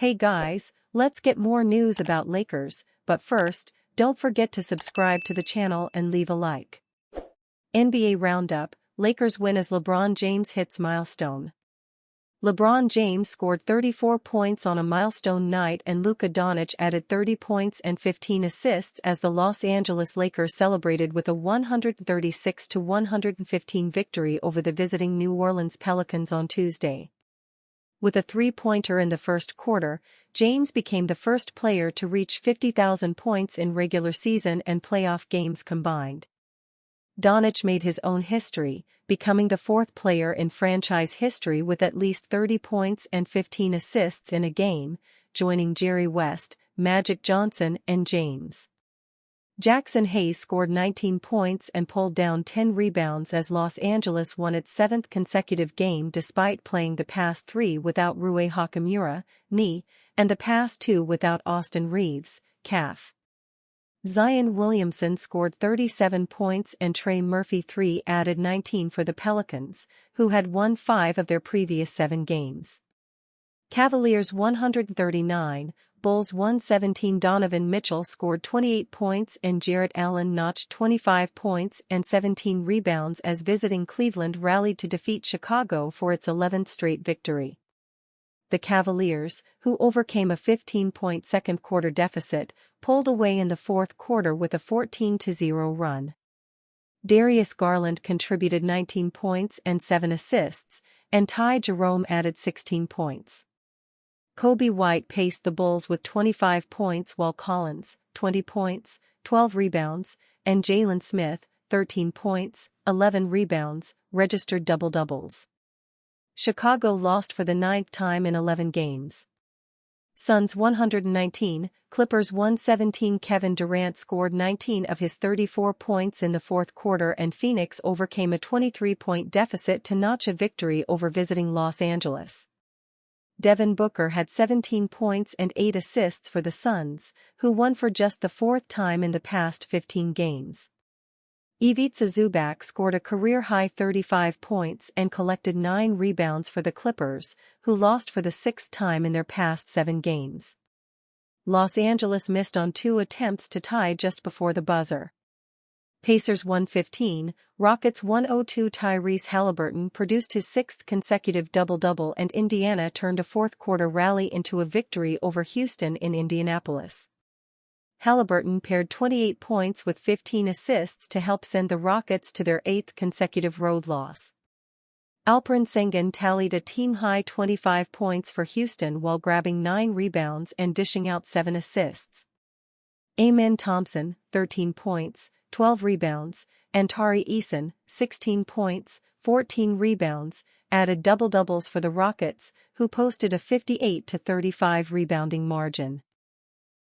Hey guys, let's get more news about Lakers, but first, don't forget to subscribe to the channel and leave a like. NBA Roundup, Lakers win as LeBron James hits milestone. LeBron James scored 34 points on a milestone night and Luka Doncic added 30 points and 15 assists as the Los Angeles Lakers celebrated with a 136-115 victory over the visiting New Orleans Pelicans on Tuesday. With a three-pointer in the first quarter, James became the first player to reach 50,000 points in regular season and playoff games combined. Doncic made his own history, becoming the fourth player in franchise history with at least 30 points and 15 assists in a game, joining Jerry West, Magic Johnson and James. Jackson Hayes scored 19 points and pulled down 10 rebounds as Los Angeles won its seventh consecutive game despite playing the past three without Rui Hachimura, knee, and the past two without Austin Reeves, calf. Zion Williamson scored 37 points and Trey Murphy III added 19 for the Pelicans, who had won 5 of their previous 7 games. Cavaliers 139, Bulls 117. Donovan Mitchell scored 28 points and Jarrett Allen notched 25 points and 17 rebounds as visiting Cleveland rallied to defeat Chicago for its 11th straight victory. The Cavaliers, who overcame a 15-point second-quarter deficit, pulled away in the fourth quarter with a 14-0 run. Darius Garland contributed 19 points and 7 assists, and Ty Jerome added 16 points. Kobe White paced the Bulls with 25 points while Collins, 20 points, 12 rebounds, and Jalen Smith, 13 points, 11 rebounds, registered double-doubles. Chicago lost for the 9th time in 11 games. Suns 119, Clippers 117. Kevin Durant scored 19 of his 34 points in the fourth quarter and Phoenix overcame a 23-point deficit to notch a victory over visiting Los Angeles. Devin Booker had 17 points and 8 assists for the Suns, who won for just the 4th time in the past 15 games. Ivica Zubac scored a career-high 35 points and collected 9 rebounds for the Clippers, who lost for the 6th time in their past 7 games. Los Angeles missed on 2 attempts to tie just before the buzzer. Pacers 115, Rockets 102. Tyrese Haliburton produced his 6th consecutive double-double and Indiana turned a fourth-quarter rally into a victory over Houston in Indianapolis. Haliburton paired 28 points with 15 assists to help send the Rockets to their 8th consecutive road loss. Alperen Sengun tallied a team-high 25 points for Houston while grabbing 9 rebounds and dishing out 7 assists. Amen Thompson, 13 points, 12 rebounds, and Tari Eason, 16 points, 14 rebounds, added double-doubles for the Rockets, who posted a 58-35 rebounding margin.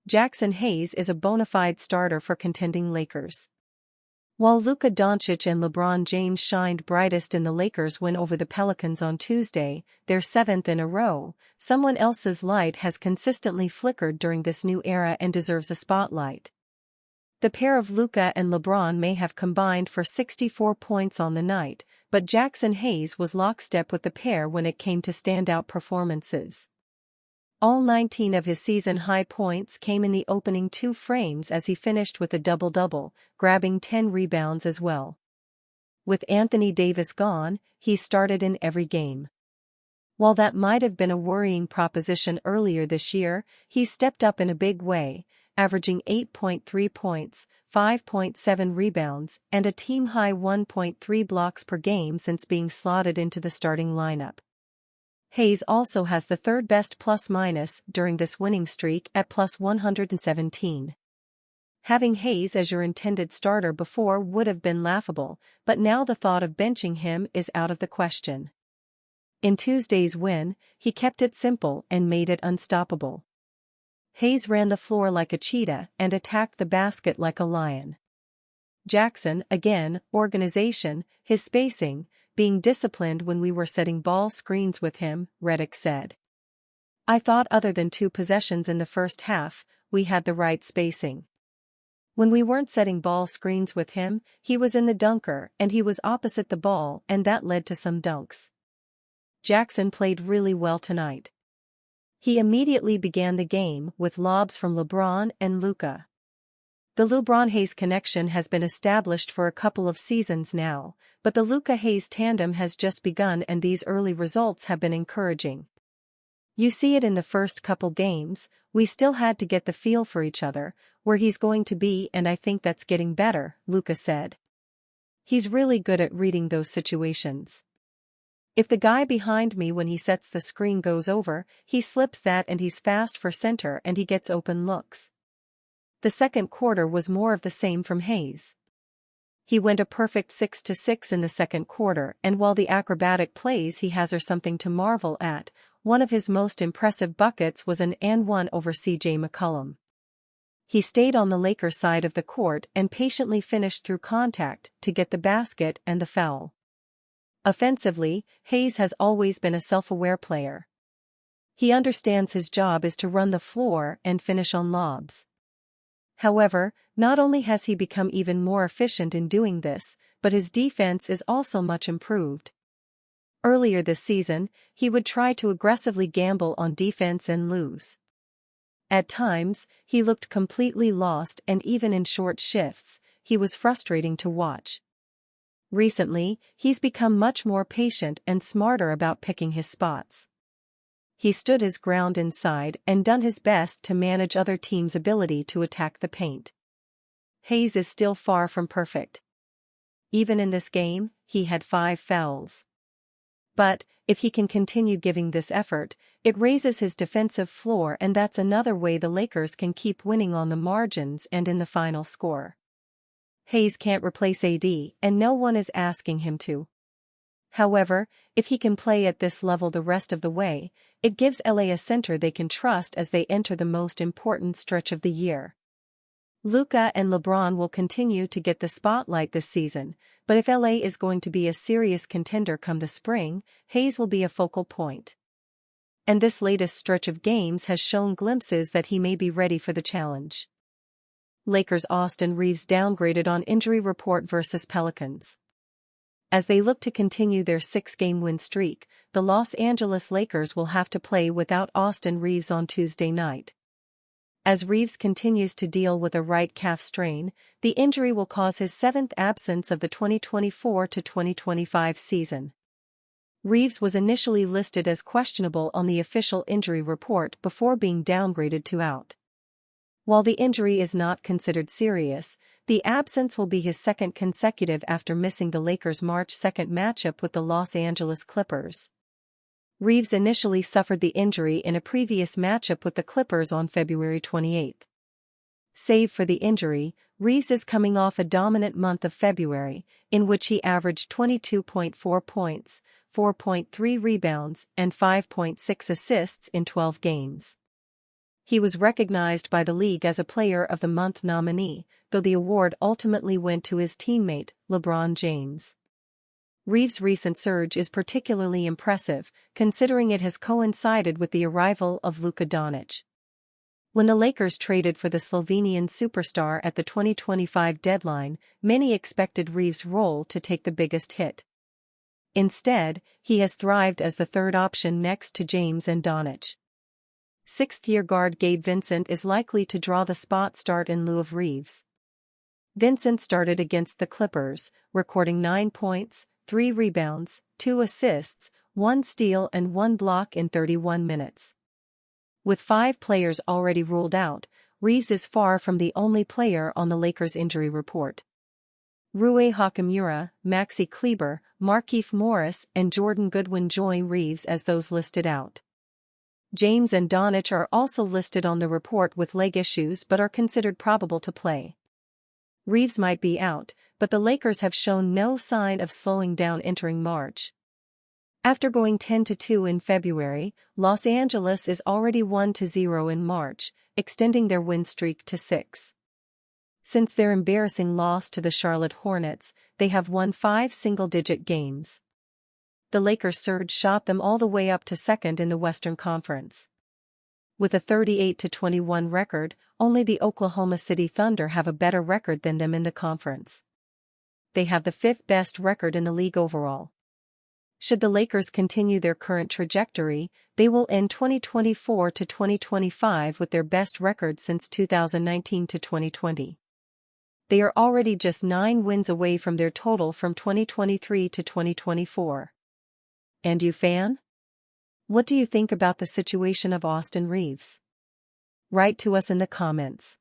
Jackson Hayes is a bona fide starter for contending Lakers. While Luka Doncic and LeBron James shined brightest in the Lakers' win over the Pelicans on Tuesday, their 7th in a row, someone else's light has consistently flickered during this new era and deserves a spotlight. The pair of Luka and LeBron may have combined for 64 points on the night, but Jackson Hayes was lockstep with the pair when it came to standout performances. All 19 of his season-high points came in the opening 2 frames as he finished with a double-double, grabbing 10 rebounds as well. With Anthony Davis gone, he started in every game. While that might have been a worrying proposition earlier this year, he stepped up in a big way, averaging 8.3 points, 5.7 rebounds, and a team-high 1.3 blocks per game since being slotted into the starting lineup. Hayes also has the 3rd best plus-minus during this winning streak at plus 117. Having Hayes as your intended starter before would have been laughable, but now the thought of benching him is out of the question. In Tuesday's win, he kept it simple and made it unstoppable. Hayes ran the floor like a cheetah and attacked the basket like a lion. Jackson, again, organization, his spacing, being disciplined when we were setting ball screens with him, Redick said. I thought other than 2 possessions in the first half, we had the right spacing. When we weren't setting ball screens with him, he was in the dunker and he was opposite the ball and that led to some dunks. Jackson played really well tonight. He immediately began the game with lobs from LeBron and Luka. The LeBron-Hayes connection has been established for a couple of seasons now, but the Luka-Hayes tandem has just begun and these early results have been encouraging. You see it in the first couple games, we still had to get the feel for each other, where he's going to be, and I think that's getting better, Luka said. He's really good at reading those situations. If the guy behind me when he sets the screen goes over, he slips that and he's fast for center and he gets open looks. The second quarter was more of the same from Hayes. He went a perfect 6-6 in the second quarter, and while the acrobatic plays he has are something to marvel at, one of his most impressive buckets was an and-one over C.J. McCollum. He stayed on the Lakers side of the court and patiently finished through contact to get the basket and the foul. Offensively, Hayes has always been a self-aware player. He understands his job is to run the floor and finish on lobs. However, not only has he become even more efficient in doing this, but his defense is also much improved. Earlier this season, he would try to aggressively gamble on defense and lose. At times, he looked completely lost and even in short shifts, he was frustrating to watch. Recently, he's become much more patient and smarter about picking his spots. He stood his ground inside and done his best to manage other teams' ability to attack the paint. Hayes is still far from perfect. Even in this game, he had 5 fouls. But, if he can continue giving this effort, it raises his defensive floor, and that's another way the Lakers can keep winning on the margins and in the final score. Hayes can't replace AD, and no one is asking him to. However, if he can play at this level the rest of the way, it gives LA a center they can trust as they enter the most important stretch of the year. Luka and LeBron will continue to get the spotlight this season, but if LA is going to be a serious contender come the spring, Hayes will be a focal point. And this latest stretch of games has shown glimpses that he may be ready for the challenge. Lakers' Austin Reaves downgraded on injury report versus Pelicans. As they look to continue their 6-game win streak, the Los Angeles Lakers will have to play without Austin Reaves on Tuesday night. As Reaves continues to deal with a right calf strain, the injury will cause his 7th absence of the 2024-2025 season. Reaves was initially listed as questionable on the official injury report before being downgraded to out. While the injury is not considered serious, the absence will be his 2nd consecutive after missing the Lakers' March 2 matchup with the Los Angeles Clippers. Reaves initially suffered the injury in a previous matchup with the Clippers on February 28. Save for the injury, Reaves is coming off a dominant month of February, in which he averaged 22.4 points, 4.3 rebounds, and 5.6 assists in 12 games. He was recognized by the league as a Player of the Month nominee, though the award ultimately went to his teammate, LeBron James. Reaves' recent surge is particularly impressive, considering it has coincided with the arrival of Luka Doncic. When the Lakers traded for the Slovenian superstar at the 2025 deadline, many expected Reaves' role to take the biggest hit. Instead, he has thrived as the third option next to James and Doncic. 6th-year guard Gabe Vincent is likely to draw the spot start in lieu of Reaves. Vincent started against the Clippers, recording 9 points, 3 rebounds, 2 assists, 1 steal and 1 block in 31 minutes. With 5 players already ruled out, Reaves is far from the only player on the Lakers' injury report. Rui Hachimura, Maxi Kleber, Markieff Morris and Jordan Goodwin join Reaves as those listed out. James and Doncic are also listed on the report with leg issues but are considered probable to play. Reaves might be out, but the Lakers have shown no sign of slowing down entering March. After going 10-2 in February, Los Angeles is already 1-0 in March, extending their win streak to 6. Since their embarrassing loss to the Charlotte Hornets, they have won 5 single-digit games. The Lakers' surge shot them all the way up to 2nd in the Western Conference. With a 38-21 record, only the Oklahoma City Thunder have a better record than them in the conference. They have the 5th best record in the league overall. Should the Lakers continue their current trajectory, they will end 2024 to 2025 with their best record since 2019 to 2020. They are already just 9 wins away from their total from 2023 to 2024. And you, fan? What do you think about the situation of Austin Reaves? Write to us in the comments.